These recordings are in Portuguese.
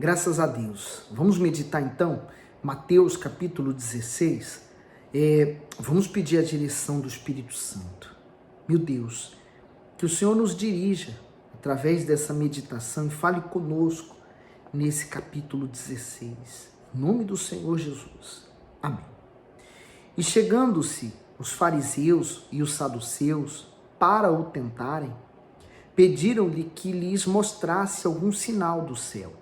Graças a Deus. Vamos meditar então, Mateus capítulo 16. Vamos pedir a direção do Espírito Santo. Meu Deus, que o Senhor nos dirija através dessa meditação e fale conosco nesse capítulo 16. Em nome do Senhor Jesus. Amém. E chegando-se os fariseus e os saduceus para o tentarem, pediram-lhe que lhes mostrasse algum sinal do céu.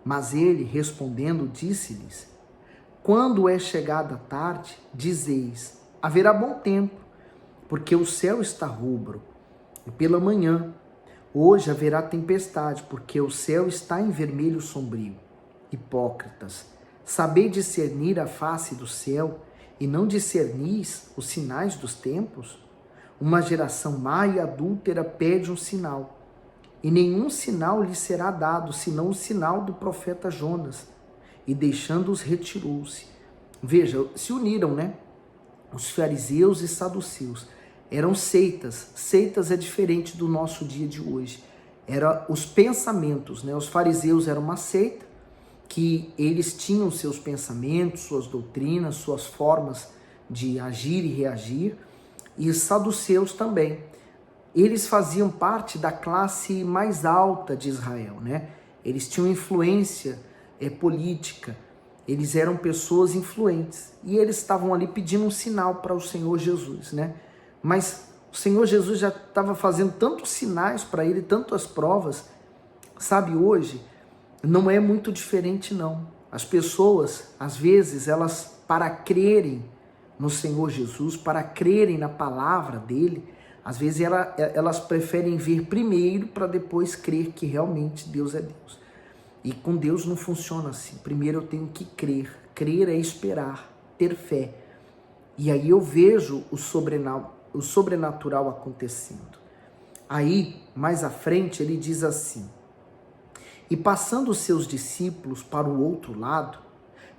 Mas ele, respondendo, disse-lhes: quando é chegada a tarde, dizeis: haverá bom tempo, porque o céu está rubro. E pela manhã, hoje haverá tempestade, porque o céu está em vermelho sombrio. Hipócritas, sabeis discernir a face do céu, e não discernis os sinais dos tempos? Uma geração má e adúltera pede um sinal, e nenhum sinal lhe será dado, senão o sinal do profeta Jonas. E deixando-os, retirou-se. Veja, se uniram, os fariseus e saduceus. Eram seitas. Seitas é diferente do nosso dia de hoje. Eram os pensamentos, Os fariseus eram uma seita, que eles tinham seus pensamentos, suas doutrinas, suas formas de agir e reagir. E os saduceus também. Eles faziam parte da classe mais alta de Israel, Eles tinham influência política, eles eram pessoas influentes. E eles estavam ali pedindo um sinal para o Senhor Jesus, Mas o Senhor Jesus já estava fazendo tantos sinais para ele, tantas provas. Sabe, hoje não é muito diferente, não. As pessoas, às vezes, elas, para crerem no Senhor Jesus, para crerem na palavra dele, às vezes elas preferem ver primeiro para depois crer que realmente Deus é Deus. E com Deus não funciona assim. Primeiro eu tenho que crer. Crer é esperar, ter fé. E aí eu vejo o sobrenatural acontecendo. Aí, mais à frente, ele diz assim: e passando os seus discípulos para o outro lado,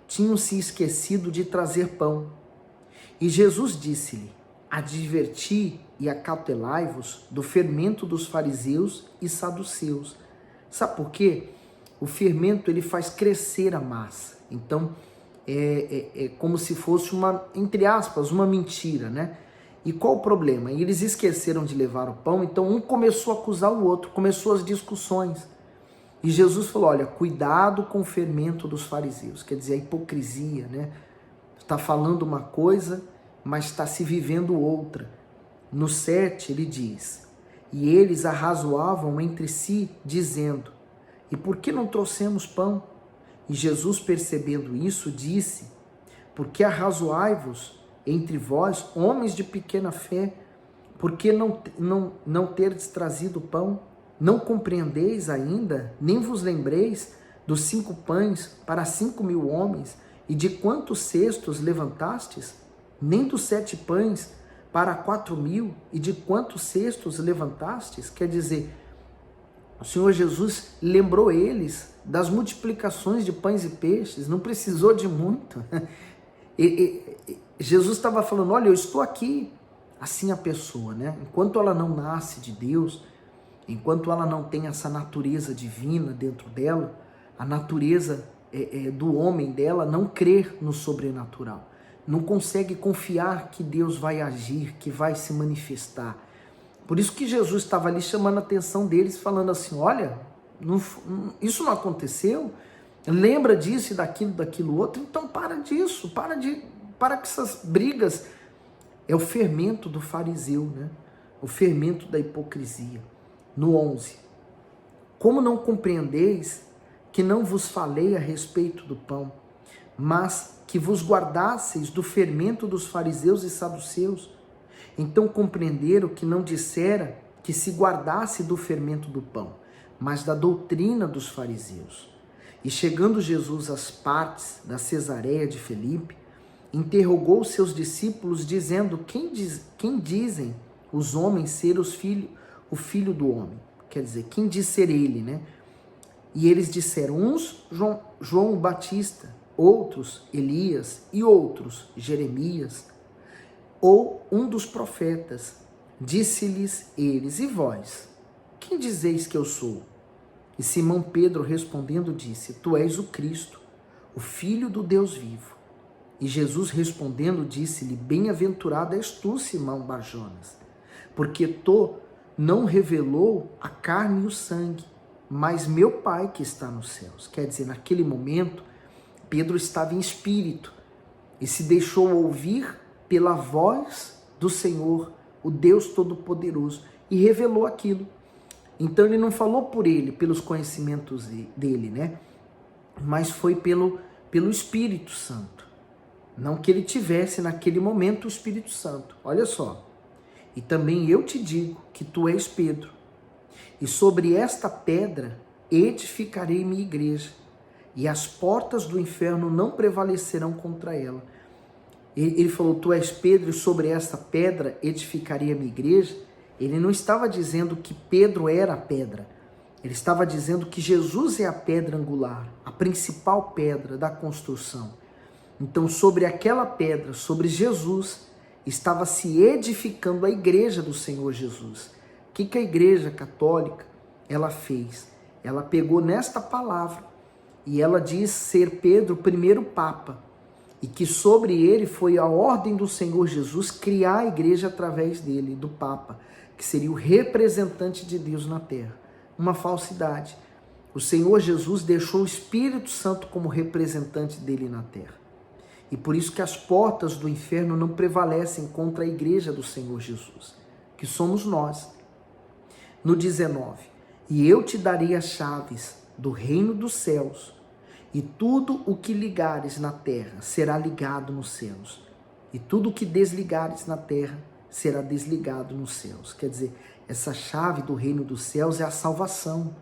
tinham se esquecido de trazer pão. E Jesus disse-lhe: adverti e acautelai-vos do fermento dos fariseus e saduceus. Sabe por quê? O fermento, ele faz crescer a massa. Então, é como se fosse uma, entre aspas, uma mentira, E qual o problema? Eles esqueceram de levar o pão, então um começou a acusar o outro, começou as discussões. E Jesus falou: olha, cuidado com o fermento dos fariseus, quer dizer, a hipocrisia, Está falando uma coisa, mas está se vivendo outra. No 7 ele diz: e eles arrazoavam entre si, dizendo: e por que não trouxemos pão? E Jesus, percebendo isso, disse: porque arrazoai-vos entre vós, homens de pequena fé? Por que não terdes trazido pão? Não compreendeis ainda, nem vos lembreis dos 5 pães para 5.000 homens, e de quantos cestos levantastes? Nem dos 7 pães para 4.000, e de quantos cestos levantastes? Quer dizer, o Senhor Jesus lembrou eles das multiplicações de pães e peixes, não precisou de muito. Jesus estava falando: olha, eu estou aqui. Assim a pessoa, enquanto ela não nasce de Deus, enquanto ela não tem essa natureza divina dentro dela, a natureza do homem dela não crer no sobrenatural, não consegue confiar que Deus vai agir, que vai se manifestar. Por isso que Jesus estava ali chamando a atenção deles, falando assim: olha, isso não aconteceu, lembra disso e daquilo outro, então para disso, para com essas brigas. É o fermento do fariseu, o fermento da hipocrisia. No 11, como não compreendeis que não vos falei a respeito do pão, mas que vos guardasseis do fermento dos fariseus e saduceus? Então compreenderam que não dissera que se guardasse do fermento do pão, mas da doutrina dos fariseus. E chegando Jesus às partes da Cesareia de Filipe, interrogou os seus discípulos, dizendo: quem dizem os homens ser o filho do homem? Quer dizer, quem diz ser ele, E eles disseram: uns João o Batista, outros Elias, e outros Jeremias, ou um dos profetas. Disse-lhes eles: e vós, quem dizeis que eu sou? E Simão Pedro respondendo disse: Tu és o Cristo, o Filho do Deus vivo. E Jesus respondendo disse-lhe: Bem-aventurado és tu, Simão Barjonas, porque tu não revelou a carne e o sangue, mas meu Pai que está nos céus. Quer dizer, naquele momento, Pedro estava em espírito e se deixou ouvir pela voz do Senhor, o Deus Todo-Poderoso, e revelou aquilo. Então ele não falou por ele, pelos conhecimentos dele, né? Mas foi pelo Espírito Santo. Não que ele tivesse naquele momento o Espírito Santo. Olha só. E também eu te digo que tu és Pedro, e sobre esta pedra edificarei minha igreja, e as portas do inferno não prevalecerão contra ela. Ele falou: tu és Pedro, e sobre esta pedra edificarei a minha igreja. Ele não estava dizendo que Pedro era a pedra. Ele estava dizendo que Jesus é a pedra angular, a principal pedra da construção. Então, sobre aquela pedra, sobre Jesus, estava se edificando a igreja do Senhor Jesus. O que a igreja católica ela fez? Ela pegou nesta palavra e ela diz ser Pedro o primeiro papa, e que sobre ele foi a ordem do Senhor Jesus criar a igreja através dele, do papa, que seria o representante de Deus na terra. Uma falsidade. O Senhor Jesus deixou o Espírito Santo como representante dele na terra. E por isso que as portas do inferno não prevalecem contra a igreja do Senhor Jesus, que somos nós. No 19, e eu te darei as chaves do reino dos céus, e tudo o que ligares na terra será ligado nos céus, e tudo o que desligares na terra será desligado nos céus. Quer dizer, essa chave do reino dos céus é a salvação.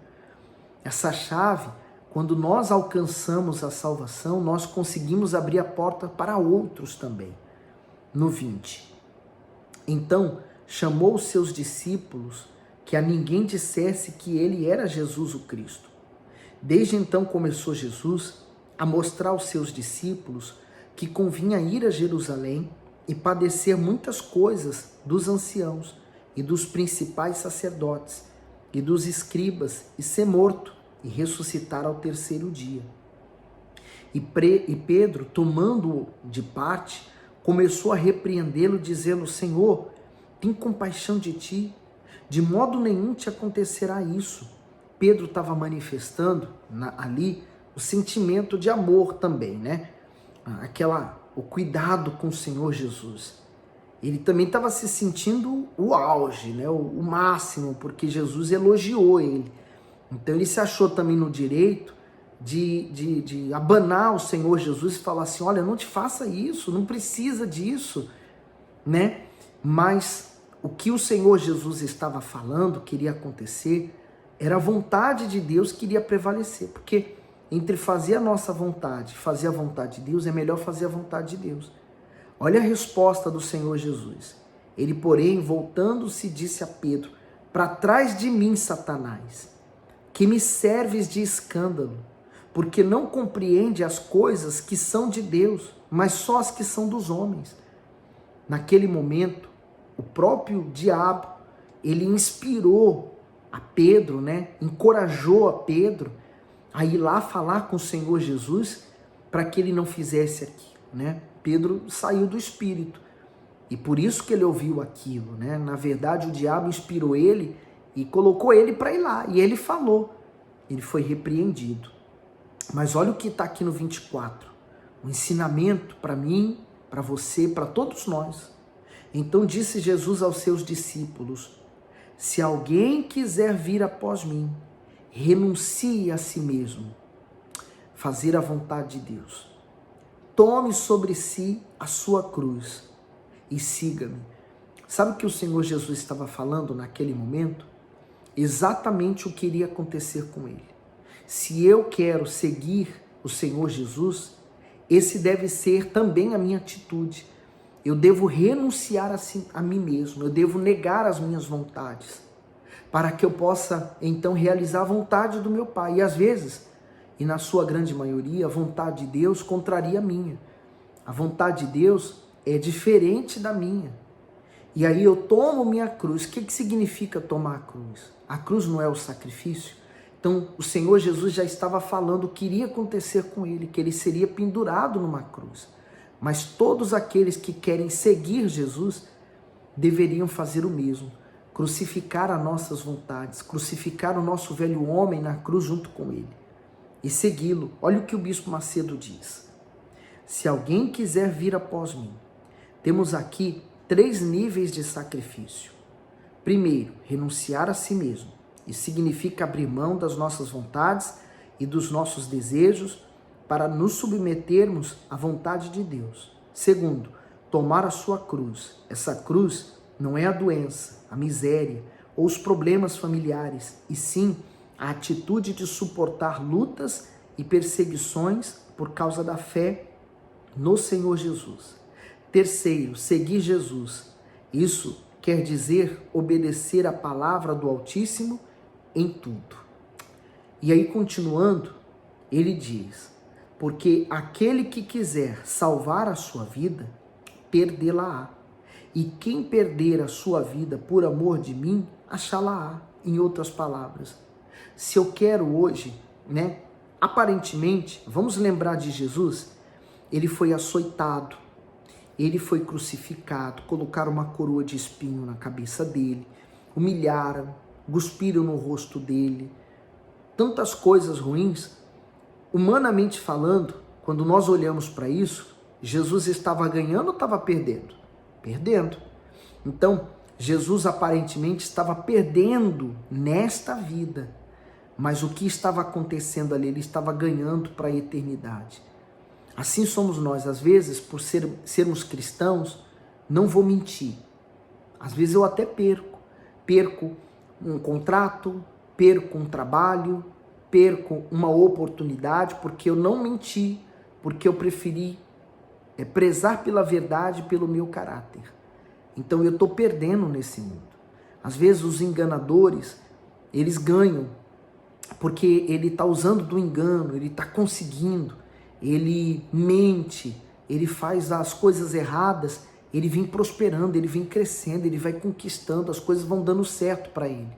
Essa chave, quando nós alcançamos a salvação, nós conseguimos abrir a porta para outros também. No 20, então chamou os seus discípulos, que a ninguém dissesse que ele era Jesus o Cristo. Desde então começou Jesus a mostrar aos seus discípulos que convinha ir a Jerusalém e padecer muitas coisas dos anciãos e dos principais sacerdotes e dos escribas, e ser morto e ressuscitar ao terceiro dia. E Pedro, tomando-o de parte, começou a repreendê-lo, dizendo: Senhor, tem compaixão de ti, de modo nenhum te acontecerá isso. Pedro estava manifestando ali o sentimento de amor também, né? O cuidado com o Senhor Jesus. Ele também estava se sentindo o auge, né? O máximo, porque Jesus elogiou ele. Então ele se achou também no direito de abanar o Senhor Jesus e falar assim: olha, não te faça isso, não precisa disso, né? Mas o que o Senhor Jesus estava falando, que iria acontecer, era a vontade de Deus que iria prevalecer, porque entre fazer a nossa vontade e fazer a vontade de Deus, é melhor fazer a vontade de Deus. Olha a resposta do Senhor Jesus. Ele, porém, voltando-se, disse a Pedro: para trás de mim, Satanás, que me serves de escândalo, porque não compreende as coisas que são de Deus, mas só as que são dos homens. Naquele momento, o próprio diabo, ele inspirou a Pedro, né? Encorajou a Pedro a ir lá falar com o Senhor Jesus para que ele não fizesse aquilo, né? Pedro saiu do espírito e por isso que ele ouviu aquilo, né? Na verdade, o diabo inspirou ele e colocou ele para ir lá, e ele falou. Ele foi repreendido. Mas olha o que está aqui no 24, um ensinamento para mim, para você, para todos nós. Então disse Jesus aos seus discípulos: se alguém quiser vir após mim, renuncie a si mesmo, fazer a vontade de Deus. Tome sobre si a sua cruz e siga-me. Sabe o que o Senhor Jesus estava falando naquele momento? Exatamente o que iria acontecer com ele. Se eu quero seguir o Senhor Jesus, esse deve ser também a minha atitude. Eu devo renunciar a mim mesmo, eu devo negar as minhas vontades, para que eu possa então realizar a vontade do meu Pai. E às vezes, e na sua grande maioria, a vontade de Deus contraria a minha. A vontade de Deus é diferente da minha. E aí eu tomo minha cruz. O que significa tomar a cruz? A cruz não é o sacrifício? Então Então, o Senhor Jesus já estava falando o que iria acontecer com ele, que ele seria pendurado numa cruz. Mas todos aqueles que querem seguir Jesus deveriam fazer o mesmo, crucificar as nossas vontades, crucificar o nosso velho homem na cruz junto com ele e segui-lo. Olha o que o bispo Macedo diz: se alguém quiser vir após mim, temos aqui 3 níveis de sacrifício. Primeiro, renunciar a si mesmo. Isso significa abrir mão das nossas vontades e dos nossos desejos para nos submetermos à vontade de Deus. Segundo, tomar a sua cruz. Essa cruz não é a doença, a miséria ou os problemas familiares, e sim a atitude de suportar lutas e perseguições por causa da fé no Senhor Jesus. Terceiro, seguir Jesus. Isso quer dizer obedecer a palavra do Altíssimo em tudo. E aí, continuando, ele diz: porque aquele que quiser salvar a sua vida, perdê-la-á. E quem perder a sua vida por amor de mim, achá-la-á. Em outras palavras, se eu quero hoje, aparentemente, vamos lembrar de Jesus, ele foi açoitado, ele foi crucificado, colocaram uma coroa de espinho na cabeça dele, humilharam, cuspiram no rosto dele, tantas coisas ruins. Humanamente falando, quando nós olhamos para isso, Jesus estava ganhando ou estava perdendo? Perdendo. Então, Jesus aparentemente estava perdendo nesta vida, mas o que estava acontecendo ali? Ele estava ganhando para a eternidade. Assim somos nós, às vezes, por sermos cristãos, não vou mentir. Às vezes eu até perco um contrato, perco um trabalho, perco uma oportunidade, porque eu não menti, porque eu preferi prezar pela verdade, pelo meu caráter. Então eu estou perdendo nesse mundo. Às vezes os enganadores, eles ganham, porque ele está usando do engano, ele está conseguindo, ele mente, ele faz as coisas erradas, ele vem prosperando, ele vem crescendo, ele vai conquistando, as coisas vão dando certo para ele.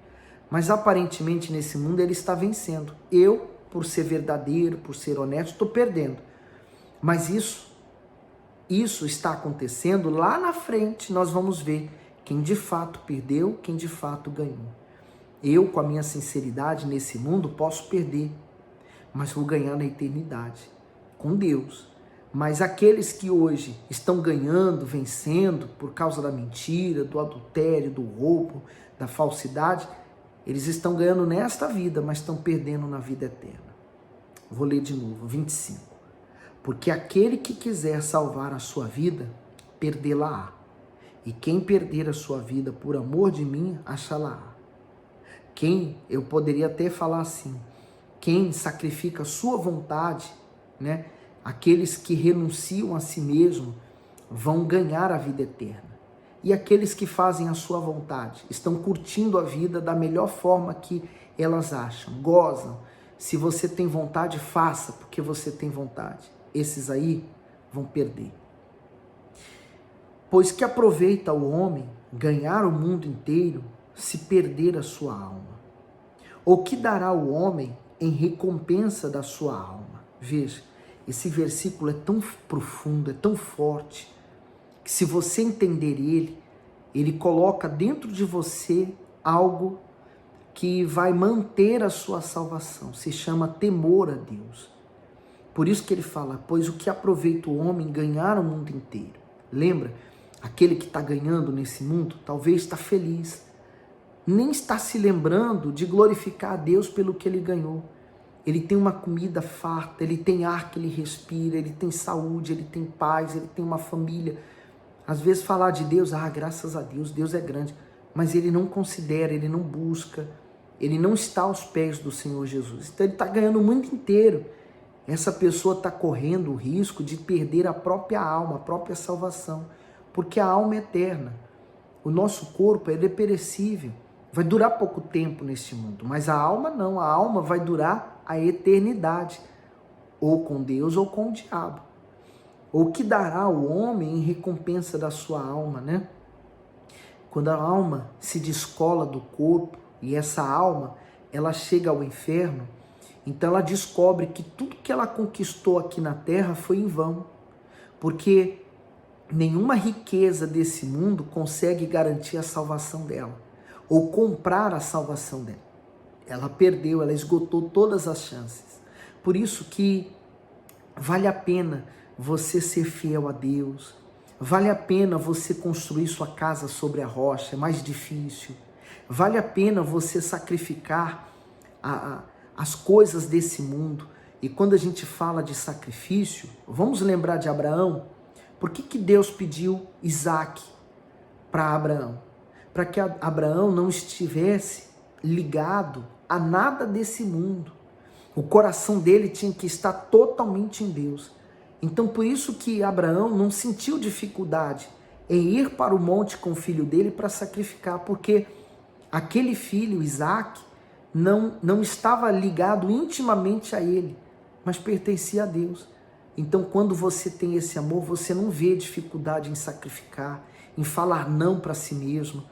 Mas aparentemente nesse mundo ele está vencendo. Eu, por ser verdadeiro, por ser honesto, estou perdendo. Mas isso está acontecendo lá na frente, nós vamos ver quem de fato perdeu, quem de fato ganhou. Eu, com a minha sinceridade nesse mundo, posso perder, mas vou ganhar na eternidade, com Deus. Mas aqueles que hoje estão ganhando, vencendo, por causa da mentira, do adultério, do roubo, da falsidade, eles estão ganhando nesta vida, mas estão perdendo na vida eterna. Vou ler de novo, 25. Porque aquele que quiser salvar a sua vida, perdê-la-á. E quem perder a sua vida por amor de mim, achá-la-á. Eu poderia até falar assim, quem sacrifica a sua vontade, aqueles que renunciam a si mesmo, vão ganhar a vida eterna. E aqueles que fazem a sua vontade, estão curtindo a vida da melhor forma que elas acham, gozam. Se você tem vontade, faça, porque você tem vontade. Esses aí vão perder. Pois que aproveita o homem ganhar o mundo inteiro, se perder a sua alma? Ou que dará o homem em recompensa da sua alma? Veja, esse versículo é tão profundo, é tão forte, que se você entender ele coloca dentro de você algo que vai manter a sua salvação. Se chama temor a Deus. Por isso que ele fala, pois o que aproveita o homem ganhar o mundo inteiro? Lembra? Aquele que está ganhando nesse mundo, talvez está feliz, nem está se lembrando de glorificar a Deus pelo que ele ganhou. Ele tem uma comida farta, ele tem ar que ele respira, ele tem saúde, ele tem paz, ele tem uma família. Às vezes falar de Deus, graças a Deus, Deus é grande, mas ele não considera, ele não busca, ele não está aos pés do Senhor Jesus. Então ele está ganhando o mundo inteiro. Essa pessoa está correndo o risco de perder a própria alma, a própria salvação, porque a alma é eterna. O nosso corpo ele é perecível, vai durar pouco tempo neste mundo, mas a alma não, a alma vai durar a eternidade, ou com Deus ou com o diabo. Ou que dará o homem em recompensa da sua alma, Quando a alma se descola do corpo, e essa alma, ela chega ao inferno, então ela descobre que tudo que ela conquistou aqui na terra foi em vão, porque nenhuma riqueza desse mundo consegue garantir a salvação dela, ou comprar a salvação dela. Ela perdeu, ela esgotou todas as chances. Por isso que vale a pena você ser fiel a Deus, vale a pena você construir sua casa sobre a rocha, é mais difícil. Vale a pena você sacrificar as coisas desse mundo. E quando a gente fala de sacrifício, vamos lembrar de Abraão. Por que Deus pediu Isaac para Abraão? Para que Abraão não estivesse ligado a nada desse mundo. O coração dele tinha que estar totalmente em Deus. Então por isso que Abraão não sentiu dificuldade em ir para o monte com o filho dele para sacrificar, porque aquele filho, Isaac, não estava ligado intimamente a ele, mas pertencia a Deus. Então quando você tem esse amor, você não vê dificuldade em sacrificar, em falar não para si mesmo,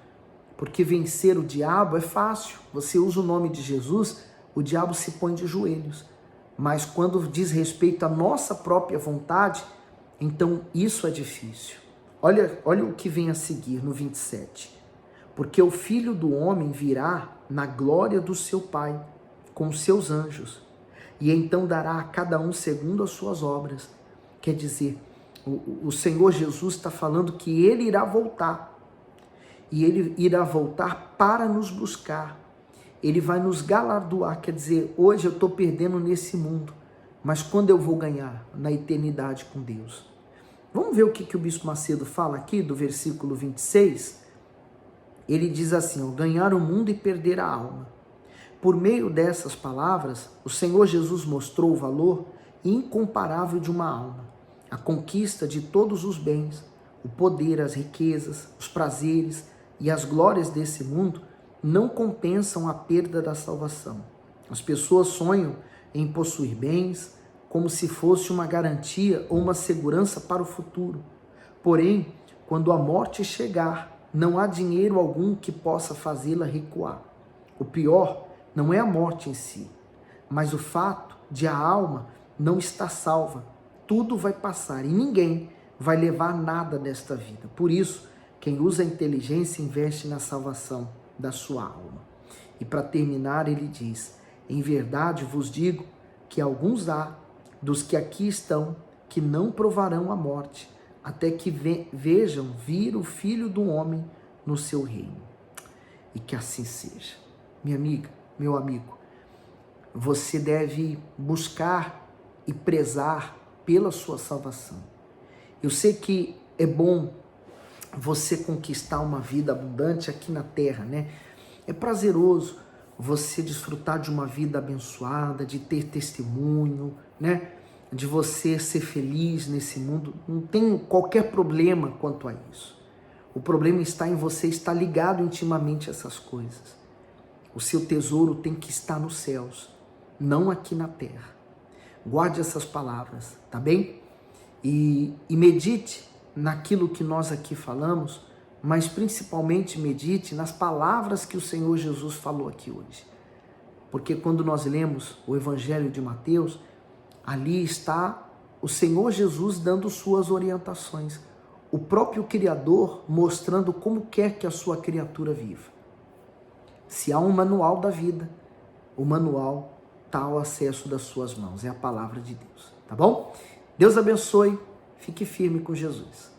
porque vencer o diabo é fácil. Você usa o nome de Jesus, o diabo se põe de joelhos. Mas quando diz respeito à nossa própria vontade, então isso é difícil. Olha o que vem a seguir no 27. Porque o Filho do Homem virá na glória do seu Pai, com os seus anjos, e então dará a cada um segundo as suas obras. Quer dizer, o Senhor Jesus está falando que Ele irá voltar, e Ele irá voltar para nos buscar. Ele vai nos galardoar, quer dizer, hoje eu estou perdendo nesse mundo, mas quando eu vou ganhar? Na eternidade com Deus. Vamos ver o que o Bispo Macedo fala aqui do versículo 26? Ele diz assim, ó, ganhar o mundo e perder a alma. Por meio dessas palavras, o Senhor Jesus mostrou o valor incomparável de uma alma, a conquista de todos os bens, o poder, as riquezas, os prazeres e as glórias desse mundo não compensam a perda da salvação. As pessoas sonham em possuir bens como se fosse uma garantia ou uma segurança para o futuro. Porém, quando a morte chegar, não há dinheiro algum que possa fazê-la recuar. O pior não é a morte em si, mas o fato de a alma não estar salva. Tudo vai passar e ninguém vai levar nada desta vida. Por isso, quem usa a inteligência investe na salvação da sua alma. E para terminar, ele diz, em verdade vos digo que alguns há dos que aqui estão que não provarão a morte, até que vejam vir o Filho do Homem no seu reino. E que assim seja. Minha amiga, meu amigo, você deve buscar e prezar pela sua salvação. Eu sei que é bom você conquistar uma vida abundante aqui na terra, né? É prazeroso você desfrutar de uma vida abençoada, de ter testemunho, né? De você ser feliz nesse mundo. Não tem qualquer problema quanto a isso. O problema está em você estar ligado intimamente a essas coisas. O seu tesouro tem que estar nos céus, não aqui na terra. Guarde essas palavras, tá bem? E medite naquilo que nós aqui falamos, mas principalmente medite nas palavras que o Senhor Jesus falou aqui hoje. Porque quando nós lemos o Evangelho de Mateus, ali está o Senhor Jesus dando suas orientações, o próprio Criador mostrando como quer que a sua criatura viva. Se há um manual da vida, o manual está ao acesso das suas mãos, é a palavra de Deus, tá bom? Deus abençoe, fique firme com Jesus.